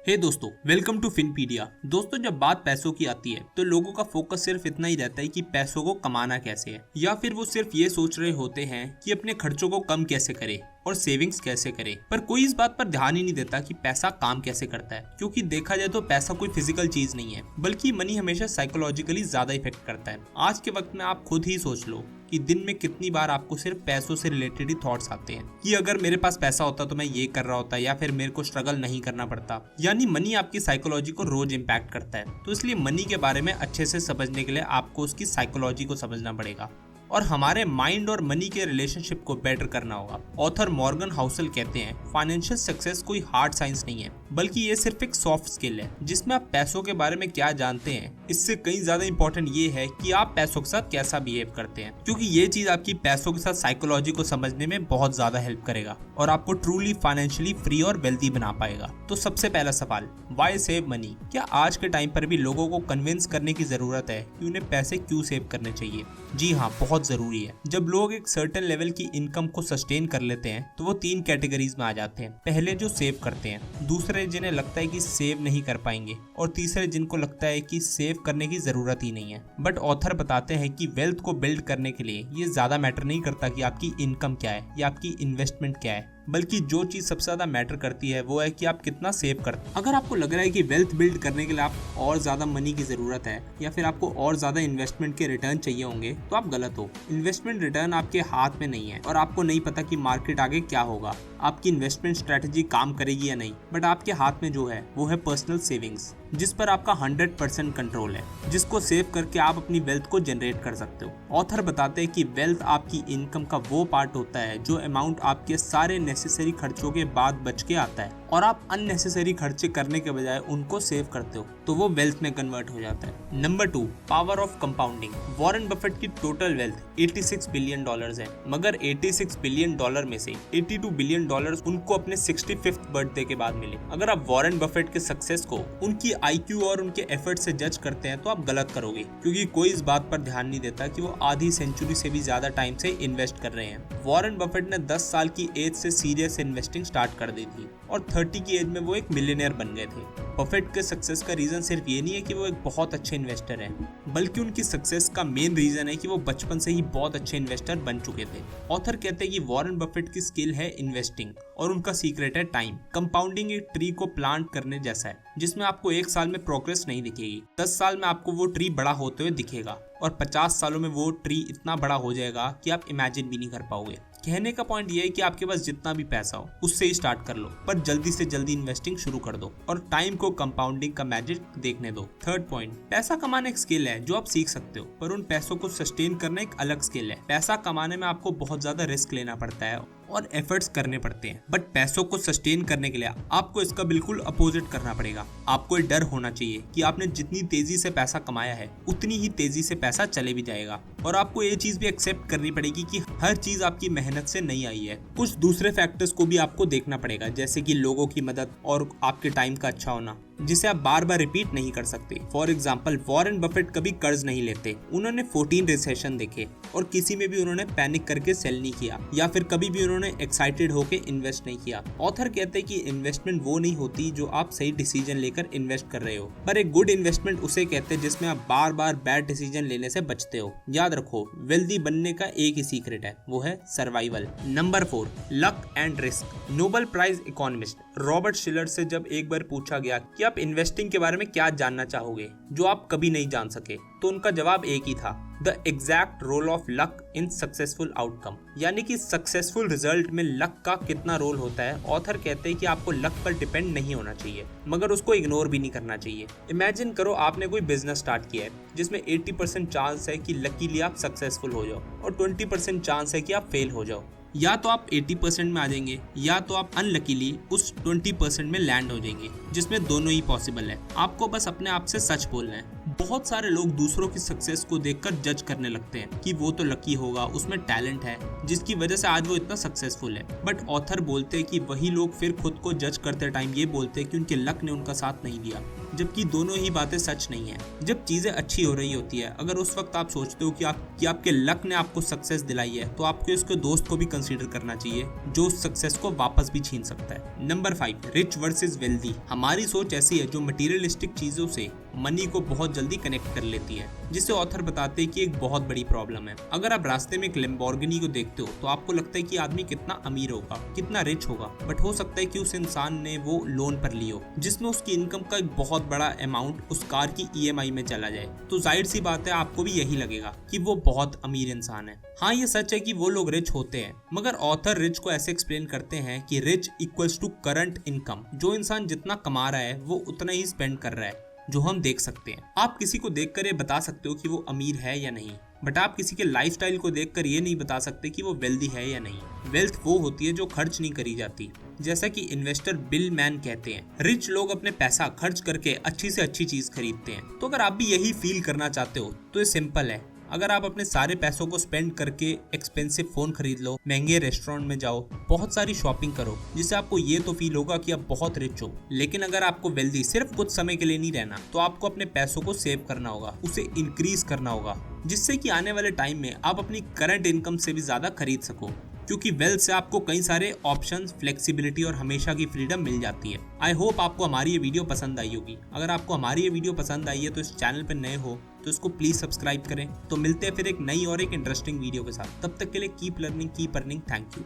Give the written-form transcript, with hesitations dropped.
हे दोस्तों, welcome to फिनपीडिया। दोस्तों, जब बात पैसों की आती है तो लोगों का फोकस सिर्फ इतना ही रहता है कि पैसों को कमाना कैसे है, या फिर वो सिर्फ ये सोच रहे होते हैं कि अपने खर्चों को कम कैसे करें और सेविंग्स कैसे करें। पर कोई इस बात पर ध्यान ही नहीं देता कि पैसा काम कैसे करता है, क्योंकि देखा जाए तो पैसा कोई फिजिकल चीज नहीं है, बल्कि मनी हमेशा साइकोलॉजिकली ज्यादा इफेक्ट करता है। आज के वक्त में आप खुद ही सोच लो कि दिन में कितनी बार आपको सिर्फ पैसों से रिलेटेड ही थॉट्स आते हैं कि अगर मेरे पास पैसा होता तो मैं ये कर रहा होता, या फिर मेरे को स्ट्रगल नहीं करना पड़ता। यानी मनी आपकी साइकोलॉजी को रोज इम्पैक्ट करता है। तो इसलिए मनी के बारे में अच्छे से समझने के लिए आपको उसकी साइकोलॉजी को समझना पड़ेगा और हमारे माइंड और मनी के रिलेशनशिप को बेटर करना होगा। ऑथर मॉर्गन हाउसल कहते हैं, फाइनेंशियल सक्सेस कोई हार्ड साइंस नहीं है, बल्कि ये सिर्फ एक सॉफ्ट स्किल है जिसमें आप पैसों के बारे में क्या जानते हैं इससे कहीं ज्यादा इंपॉर्टेंट ये है कि आप पैसों के साथ कैसा बिहेव करते हैं, क्योंकि ये चीज आपकी पैसों के साथ साइकोलॉजी को समझने में बहुत ज्यादा हेल्प करेगा और आपको ट्रूली फाइनेंशियली फ्री और वेल्दी बना पाएगा। तो सबसे पहला सवाल, व्हाई सेव मनी? क्या आज के टाइम पर भी लोगों को कन्विंस करने की जरूरत है कि उन्हें पैसे क्यों सेव करने चाहिए? जी हाँ, बहुत जरूरी है। जब लोग एक सर्टेन लेवल की इनकम को सस्टेन कर लेते हैं तो वो 3 कैटेगरीज में आ जाते हैं। पहले जो सेव करते हैं, दूसरे जिन्हें लगता है कि सेव नहीं कर पाएंगे, और तीसरे जिनको लगता है कि सेव करने की जरूरत ही नहीं है। बट ऑथर बताते हैं कि वेल्थ को बिल्ड करने के लिए ये ज्यादा मैटर नहीं करता कि आपकी इनकम क्या है या आपकी इन्वेस्टमेंट क्या है, बल्कि जो चीज सबसे ज्यादा मैटर करती है वो है कि आप कितना सेव करते हैं। अगर आपको लग रहा है कि वेल्थ बिल्ड करने के लिए आप और ज्यादा मनी की जरूरत है या फिर आपको और ज्यादा इन्वेस्टमेंट के रिटर्न चाहिए होंगे, तो आप गलत हो। इन्वेस्टमेंट रिटर्न आपके हाथ में नहीं है और आपको नहीं पता कि मार्केट आगे क्या होगा, आपकी इन्वेस्टमेंट स्ट्रेटेजी काम करेगी या नहीं। बट आपके हाथ में जो है वो है पर्सनल सेविंग्स, जिस पर आपका 100% कंट्रोल है, जिसको सेव करके आप अपनी वेल्थ को जनरेट कर सकते हो। ऑथर बताते हैं कि वेल्थ आपकी इनकम का वो पार्ट होता है जो अमाउंट आपके सारे नेसेसरी खर्चों के बाद बच के आता है और आप अननेसेसरी खर्चे करने के बजाय उनको सेव करते हो तो वो वेल्थ में कन्वर्ट हो जाता है। Number 2, power of compounding. Warren Buffett की टोटल वेल्थ $86 बिलियन है, मगर $86 बिलियन में से $82 बिलियन उनको अपने 65th बर्थडे के बाद मिले। अगर आप वॉरेन बफेट के सक्सेस को उनकी IQ और उनके एफर्ट से जज करते हैं तो आप गलत करोगे, क्योंकि कोई इस बात पर ध्यान नहीं देता कि वो आधी सेंचुरी से भी ज्यादा टाइम से इन्वेस्ट कर रहे हैं। वॉरेन बफेट ने 10 साल की एज से सीरियस इन्वेस्टिंग स्टार्ट कर दी थी और 30 की एज में वो एक मिलियनेयर बन गए थे। बफेट के सक्सेस का रीजन सिर्फ ये नहीं है कि वो एक बहुत अच्छे इन्वेस्टर हैं, बल्कि उनकी सक्सेस का मेन रीजन है कि वो बचपन से ही बहुत अच्छे इन्वेस्टर बन चुके थे। ऑथर कहते हैं कि वॉरेन बफेट की स्किल है इन्वेस्टिंग और उनका सीक्रेट है टाइम। कंपाउंडिंग एक ट्री को प्लांट करने जैसा है, जिसमें आपको 1 साल में प्रोग्रेस नहीं दिखेगी, 10 साल में आपको वो ट्री बड़ा होते हुए दिखेगा और 50 सालों में वो ट्री इतना बड़ा हो जाएगा कि आप इमेजिन भी नहीं कर पाओगे। कहने का पॉइंट ये है कि आपके पास जितना भी पैसा हो उससे ही स्टार्ट कर लो, पर जल्दी से जल्दी इन्वेस्टिंग शुरू कर दो और टाइम को कंपाउंडिंग का मैजिक देखने दो। थर्ड पॉइंट, पैसा कमाना एक स्किल है जो आप सीख सकते हो, पर उन पैसों को सस्टेन करना एक अलग स्किल है। पैसा कमाने में आपको बहुत ज्यादा रिस्क लेना पड़ता है और एफर्ट्स करने पड़ते हैं, बट पैसों को सस्टेन करने के लिए आपको इसका बिल्कुल अपोजिट करना पड़ेगा। आपको ये डर होना चाहिए कि आपने जितनी तेजी से पैसा कमाया है उतनी ही तेजी से पैसा चले भी जाएगा, और आपको ये चीज भी एक्सेप्ट करनी पड़ेगी कि हर चीज आपकी मेहनत से नहीं आई है। कुछ दूसरे फैक्टर्स को भी आपको देखना पड़ेगा, जैसे कि लोगों की मदद और आपके टाइम का अच्छा होना, जिसे आप बार बार रिपीट नहीं कर सकते। फॉर एग्जाम्पल, वॉरेन बफेट कभी कर्ज नहीं लेते। उन्होंने 14 रिसेशन देखे और किसी में भी उन्होंने पैनिक करके सेल नहीं किया, या फिर कभी भी उन्होंने एक्साइटेड होकर इन्वेस्ट नहीं किया। ऑथर कहते हैं कि इन्वेस्टमेंट वो नहीं होती जो आप सही डिसीजन लेकर इन्वेस्ट कर रहे हो, पर एक गुड इन्वेस्टमेंट उसे कहते हैं जिसमें आप बार बार बैड डिसीजन लेने से बचते हो। याद रखो, वेल्दी बनने का एक ही सीक्रेट है, वो है survival. Number 4, luck and risk. Nobel prize economist Robert Shiller से जब एक बार पूछा गया कि आप इन्वेस्टिंग के बारे में क्या जानना चाहोगे जो आप कभी नहीं जान सके, तो उनका जवाब एक ही था, the exact role of luck in successful outcome. यानी कि सक्सेसफुल रिजल्ट में लक का कितना रोल होता है। ऑथर कहते हैं कि आपको लक पर डिपेंड नहीं होना चाहिए, मगर उसको इग्नोर भी नहीं करना चाहिए। इमेजिन करो आपने कोई बिजनेस स्टार्ट किया है जिसमें 80% चांस है कि लकीली आप सक्सेसफुल हो जाओ और 20% चांस है कि आप फेल हो जाओ। या तो आप 80% में आ जाएंगे या तो आप अनलकीली उस 20% में लैंड हो जाएंगे, जिसमें दोनों ही पॉसिबल है। आपको बस अपने आप से सच बोलना है। बहुत सारे लोग दूसरों की सक्सेस को देखकर जज करने लगते हैं कि वो तो लकी होगा, उसमें टैलेंट है जिसकी वजह से आज वो इतना सक्सेसफुल है। बट ऑथर बोलते हैं कि वही लोग फिर खुद को जज करते टाइम ये बोलते हैं कि उनके लक ने उनका साथ नहीं दिया, जबकि दोनों ही बातें सच नहीं है। जब चीजें अच्छी हो रही होती है, अगर उस वक्त आप सोचते हो कि आपके लक ने आपको सक्सेस दिलाई है, तो आपको इसके दोस्त को भी कंसीडर करना चाहिए जो उस सक्सेस को वापस भी छीन सकता है। Number 5, rich versus wealthy. हमारी सोच ऐसी है जो मटेरियलिस्टिक चीजों से मनी को बहुत जल्दी कनेक्ट कर लेती है, जिससे ऑथर बताते हैं कि एक बहुत बड़ी प्रॉब्लम है। अगर आप रास्ते में एक लैम्बोर्गिनी को देखते हो तो आपको लगता है कि आदमी कितना अमीर होगा, कितना रिच होगा, बट हो सकता है कि उस इंसान ने वो लोन पर ली हो जिसमें उसकी इनकम का एक बहुत बड़ा अमाउंट उस कार की EMI में चला जाए। तो जाहिर सी बात है आपको भी यही लगेगा कि वो बहुत अमीर इंसान है। हाँ, ये सच है कि वो लोग रिच होते हैं, मगर ऑथर रिच को ऐसे एक्सप्लेन करते हैं कि rich equals to current income. जो इंसान जितना कमा रहा है वो उतना ही स्पेंड कर रहा है, जो हम देख सकते हैं। आप किसी को देखकर ये बता सकते हो कि वो अमीर है या नहीं, बट आप किसी के लाइफस्टाइल को देखकर ये नहीं बता सकते कि वो वेल्दी है या नहीं। वेल्थ वो होती है जो खर्च नहीं करी जाती, जैसा कि इन्वेस्टर बिल मैन कहते हैं, रिच लोग अपने पैसा खर्च करके अच्छी से अच्छी चीज खरीदते हैं। तो अगर आप भी यही फील करना चाहते हो तो ये सिंपल है। अगर आप अपने सारे पैसों को स्पेंड करके एक्सपेंसिव फोन खरीद लो, महंगे रेस्टोरेंट में जाओ, बहुत सारी शॉपिंग करो, जिससे आपको ये तो फील होगा कि आप बहुत रिच हो। लेकिन अगर आपको वेल्दी सिर्फ कुछ समय के लिए नहीं रहना, तो आपको अपने पैसों को सेव करना होगा, उसे इंक्रीज करना होगा, जिससे कि आने वाले टाइम में आप अपनी करंट इनकम से भी ज्यादा खरीद सको। क्योंकि वेल्थ से आपको कई सारे ऑप्शंस, फ्लेक्सिबिलिटी और हमेशा की फ्रीडम मिल जाती है। आई होप आपको हमारी ये वीडियो पसंद आई होगी। अगर आपको हमारी ये वीडियो पसंद आई है तो इस चैनल पर नए हो तो इसको प्लीज सब्सक्राइब करें। तो मिलते हैं फिर एक नई और एक इंटरेस्टिंग वीडियो के साथ। तब तक के लिए keep learning, keep earning. Thank you.